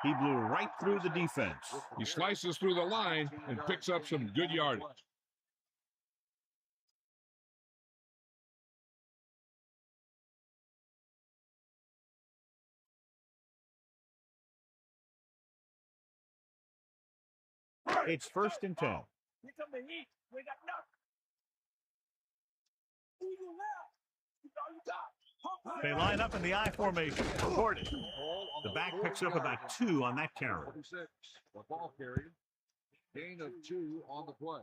He blew right through the defense. He slices through the line and picks up some good yardage. It's 1st and 10. Here come the heat. We got nothing. Eagle left. You know you got. They line up in the I formation. Portis. The back picks up about 2 on that carry. 46. The ball carried. Gain of 2 on the play.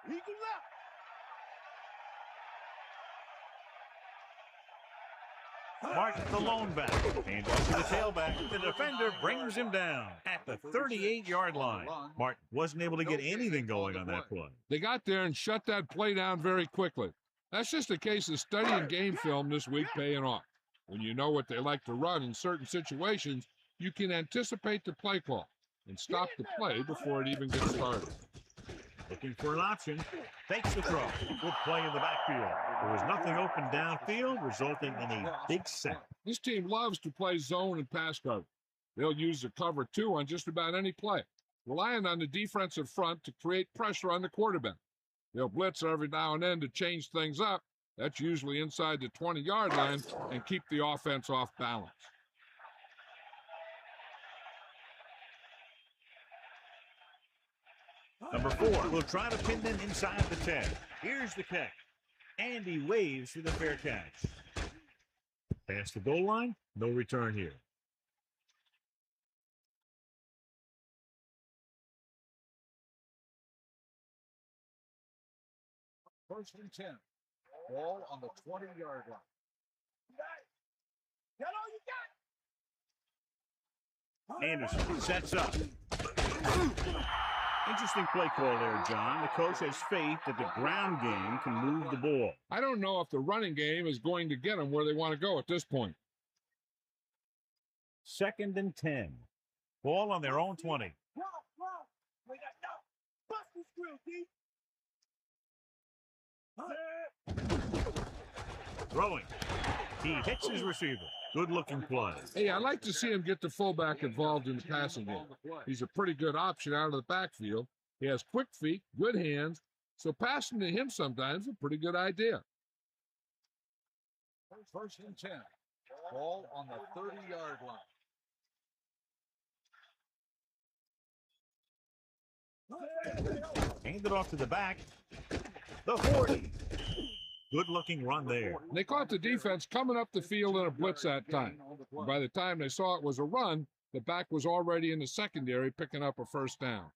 Eagle left. Martin, the lone back. Hand off to the tailback. The defender brings him down at the 38-yard line. Martin wasn't able to get anything going on that play. They got there and shut that play down very quickly. That's just a case of studying game film this week paying off. When you know what they like to run in certain situations, you can anticipate the play call and stop the play before it even gets started. Looking for an option. Fakes the throw. Good play in the backfield. There was nothing open downfield, resulting in a big sack. This team loves to play zone and pass cover. They'll use the cover 2 on just about any play, relying on the defensive front to create pressure on the quarterback. They'll blitz every now and then to change things up. That's usually inside the 20-yard line and keep the offense off balance. Number 4 will try to pin them inside the 10. Here's the catch. And he waves for the fair catch. Past the goal line, no return here. First and 10. Ball on the 20-yard line. Got all you got. Anderson sets up. Interesting play call there, John. The coach has faith that the ground game can move the ball. I don't know if the running game is going to get them where they want to go at this point. 2nd and 10. Ball on their own 20. We got no. Bust the screw, D. Throwing. He hits his receiver. Good-looking play. Hey, I like to see him get the fullback involved in the passing game. He's a pretty good option out of the backfield. He has quick feet, good hands, so passing to him sometimes is a pretty good idea. First and 10. Ball on the 30-yard line. Hand it off to the back. The 40. Good-looking run there. They caught the defense coming up the field in a blitz that time. By the time they saw it was a run, the back was already in the secondary picking up a first down.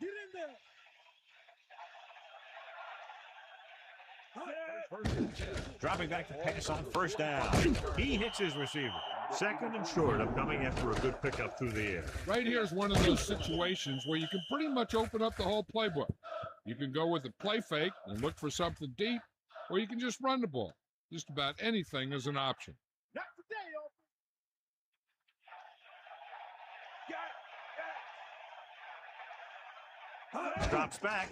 Get in there. Dropping back to pass on first down. He hits his receiver. 2nd and short, upcoming after a good pickup through the air. Right here is one of those situations where you can pretty much open up the whole playbook. You can go with the play fake and look for something deep, or you can just run the ball. Just about anything is an option. Not today, open. Drops back.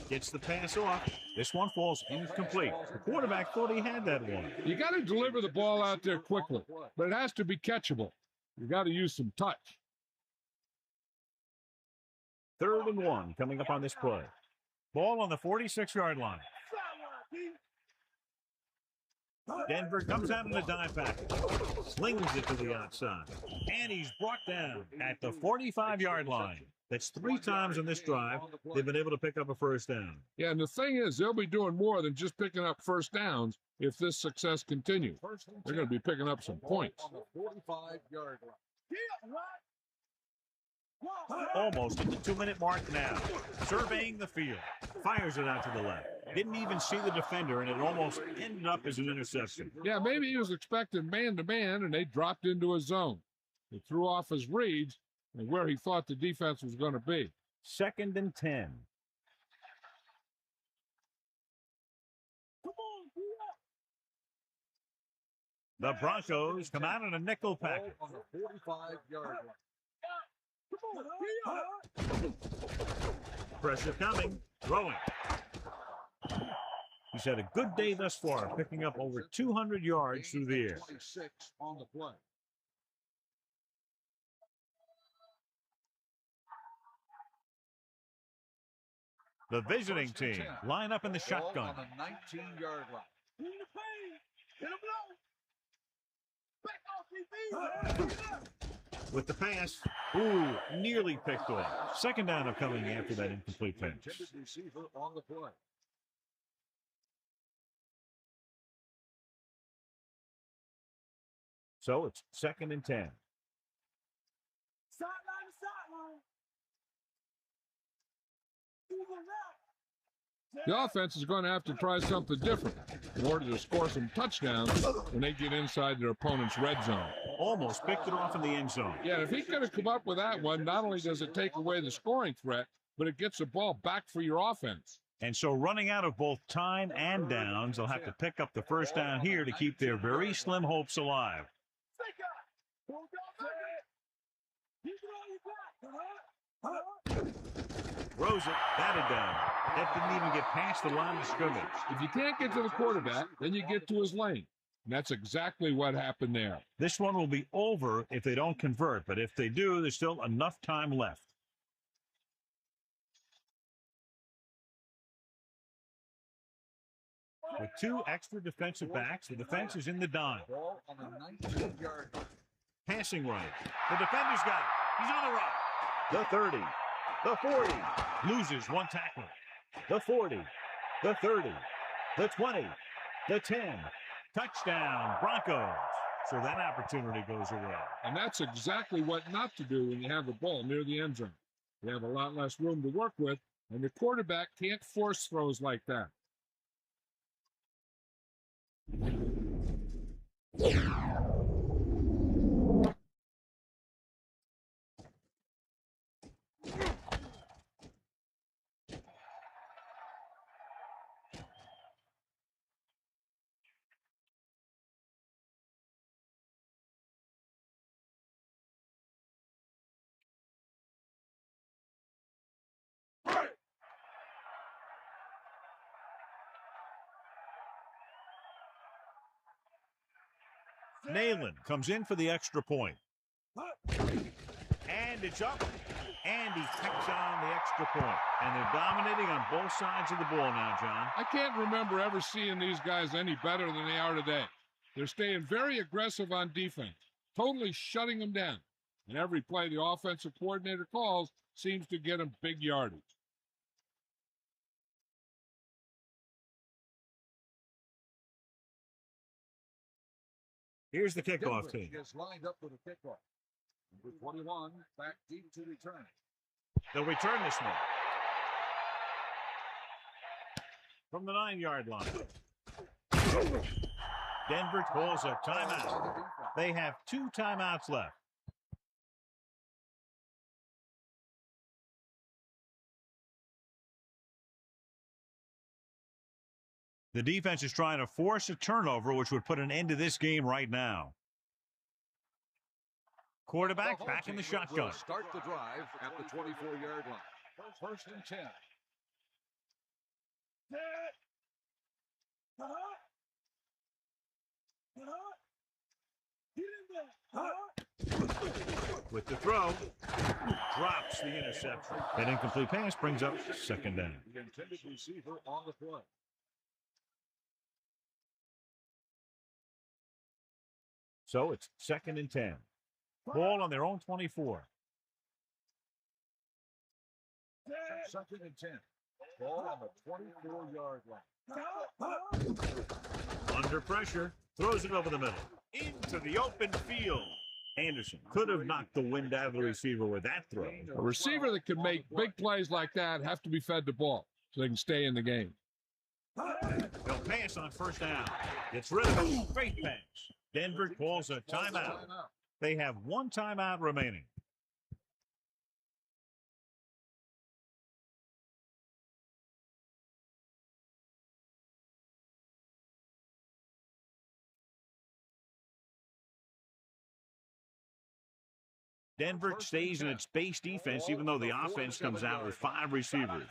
Gets the pass off. This one falls incomplete. The quarterback thought he had that one. You got to deliver the ball out there quickly, but it has to be catchable. You got to use some touch. 3rd and 1 coming up on this play. Ball on the 46-yard line. Denver comes out in a dive package. Slings it to the outside. And he's brought down at the 45-yard line. That's 3 times in this drive they've been able to pick up a first down. Yeah, and the thing is, they'll be doing more than just picking up first downs if this success continues. They're going to be picking up some points. On the 45-yard line. Almost at the 2-minute mark now. Surveying the field. Fires it out to the left. Didn't even see the defender, and it almost ended up as an interception. Yeah, maybe he was expecting man-to-man, and they dropped into a zone. He threw off his reads and where he thought the defense was going to be. 2nd and 10. Come on, The Broncos come out in a nickel package. On the 45-yard line. Pressure coming. Throwing. He's had a good day thus far, picking up over 200 yards through the air. 26 on the play. The visiting team line up in the shotgun. On the 19-yard line. With the pass, ooh, nearly picked off. 2nd down upcoming after that incomplete pass. Intended receiver on the play. So it's 2nd and 10. Sideline to sideline. The offense is going to have to try something different in order to score some touchdowns when they get inside their opponent's red zone. Almost picked it off in the end zone. Yeah, if he could have come up with that one, not only does it take away the scoring threat, but it gets the ball back for your offense. And so running out of both time and downs, they'll have to pick up the first down here to keep their very slim hopes alive. Throws it, batted down. That didn't even get past the line of scrimmage. If you can't get to the quarterback, then you get to his lane. And that's exactly what happened there. This one will be over if they don't convert, but if they do, there's still enough time left. With 2 extra defensive backs, the defense is in the dime. Ball on the 19-yard line. Passing right. The defender's got it. He's on the run. The 30. The 40. Loses 1 tackler. The 40. The 30. The 20. The 10. Touchdown, Broncos. So that opportunity goes away. And that's exactly what not to do when you have the ball near the end zone. You have a lot less room to work with, and the quarterback can't force throws like that. Nayland comes in for the extra point. And it's up. And he picks on the extra point. And they're dominating on both sides of the ball now, John. I can't remember ever seeing these guys any better than they are today. They're staying very aggressive on defense, totally shutting them down. And every play the offensive coordinator calls seems to get them big yardage. Here's the kickoff Denver team. is lined up for the kickoff. Number 21, back deep to return. They'll return this one. From the 9-yard line. Denver calls a timeout. They have 2 timeouts left. The defense is trying to force a turnover, which would put an end to this game right now. Quarterback back in the shotgun. Start the drive at the 24-yard line. First and 10. With the throw, drops the interception. That incomplete pass brings up second down. The intended receiver on the play. So it's second and 10. Ball on their own 24. Second and 10. Ball on the 24-yard line. Under pressure, throws it over the middle. Into the open field. Anderson could have knocked the wind out of the receiver with that throw. A receiver that can make big plays like that have to be fed the ball so they can stay in the game. They'll pass on first down. Gets rid of it. Great pass. Denver calls a timeout. They have 1 timeout remaining. Denver stays in its base defense, even though the offense comes out with 5 receivers.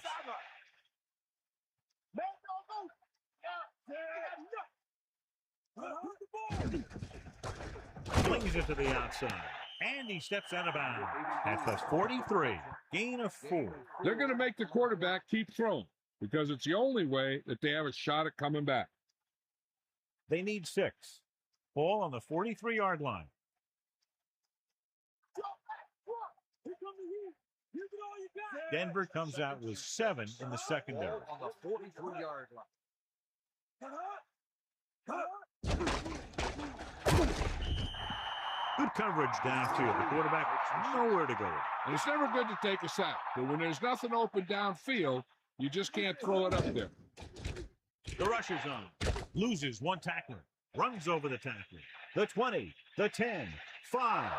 Flings it to the outside. And he steps out of bounds. At the 43. Gain of 4. They're going to make the quarterback keep throwing because it's the only way that they have a shot at coming back. They need 6. Ball on the 43-yard line. Denver comes out with 7 in the secondary. On the 43-yard line. Good coverage downfield. The quarterback nowhere to go. And it's never good to take a sack, but when there's nothing open downfield, you just can't throw it up there. The rush is on. Loses 1 tackler. Runs over the tackler. The 20, the 10, 5.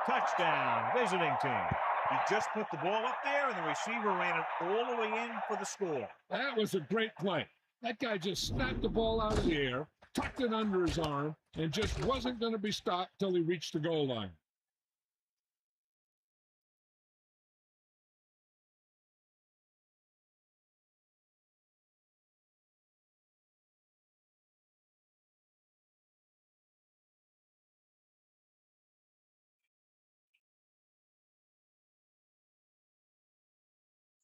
Touchdown, visiting team. He just put the ball up there, and the receiver ran it all the way in for the score. That was a great play. That guy just snapped the ball out of the air, tucked it under his arm, and just wasn't going to be stopped till he reached the goal line.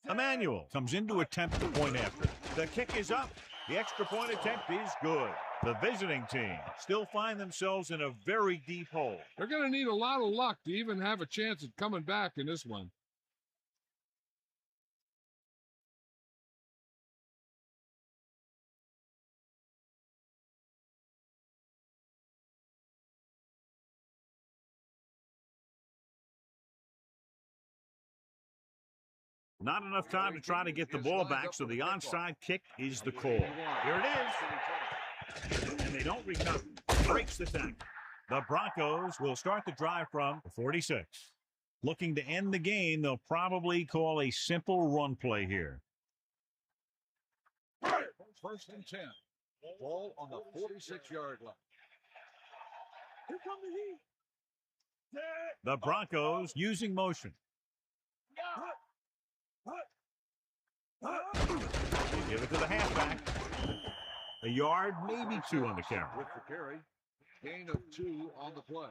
Emmanuel comes in to attempt the point after. The kick is up. The extra point attempt is good. The visiting team still find themselves in a very deep hole. They're going to need a lot of luck to even have a chance at coming back in this one. Not enough time to try to get the ball back, so the onside kick is the call. Here it is. And they don't recover. Breaks the tackle. The Broncos will start the drive from the 46. Looking to end the game, they'll probably call a simple run play here. First and 10. Ball on the 46-yard line. Here come the heat. The Broncos using motion. They give it to the halfback. A yard, maybe two on the carry. With the carry, gain of 2 on the play.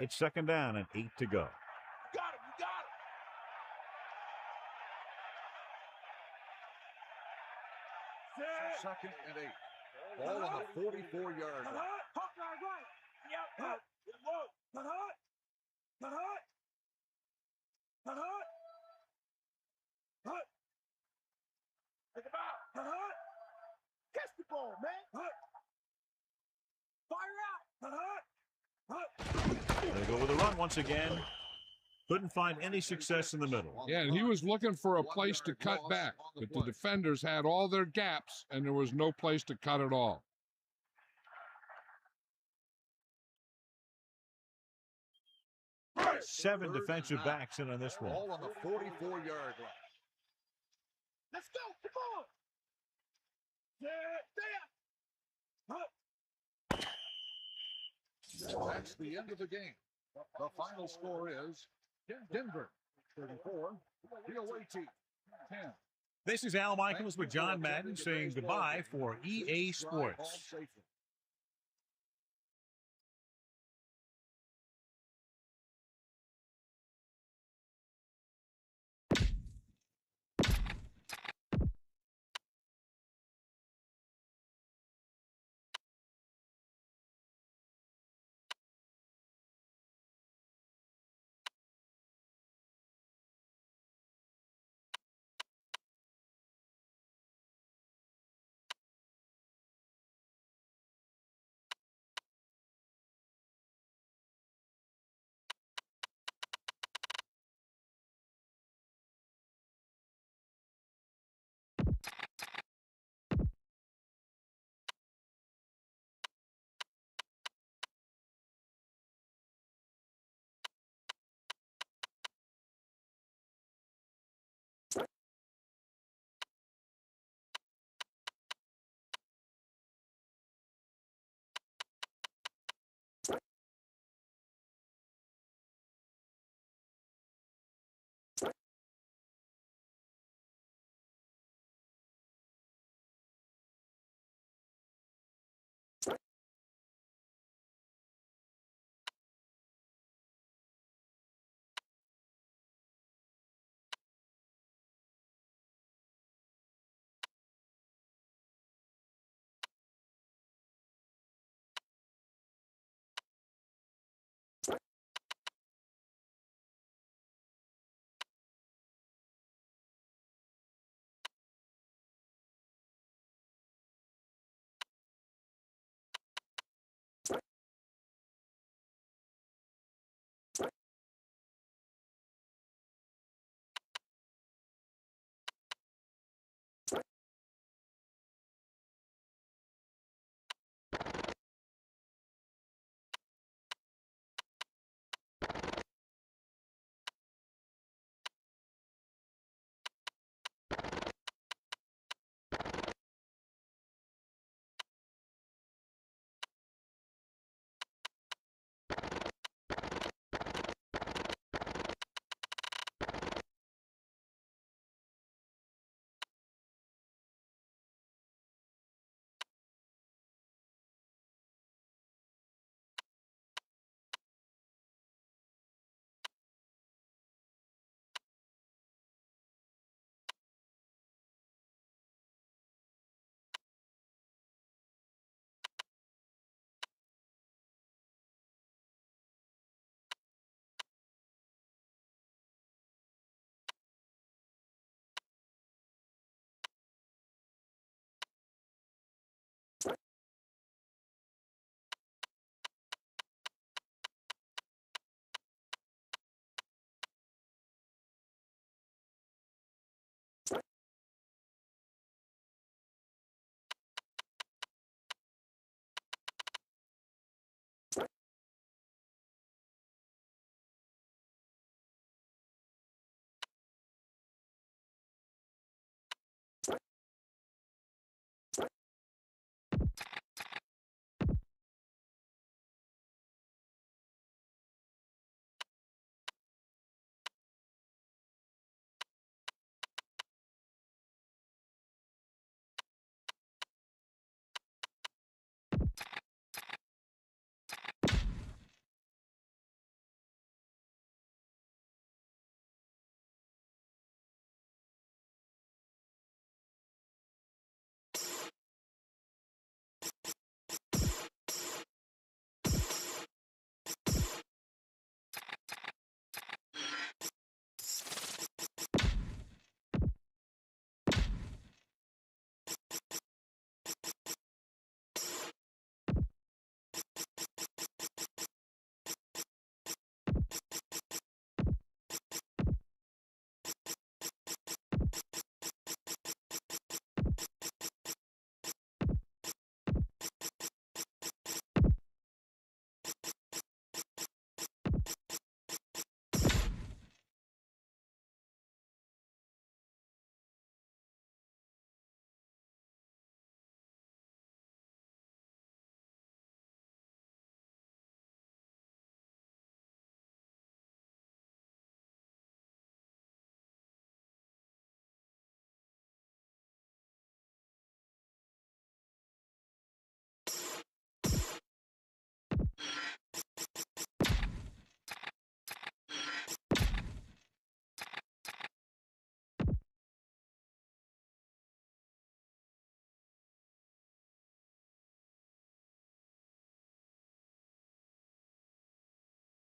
It's second down and 8 to go. You got him. You got him. Second and 8. Ball on the 44-yard line. Hawkeye right. Yep. Hut. Hut. Take him out. Catch the ball, man. Fire out. They go with a run once again. Couldn't find any success in the middle. Yeah, and he was looking for a place to cut back, but the defenders had all their gaps, and there was no place to cut at all. Seven defensive backs in on this one. Ball on the 44-yard line. Let's go. Come on. That's the end of the game. The final score is Denver 34, the away team 10. This is Al Michaels with John Madden saying goodbye for EA Sports.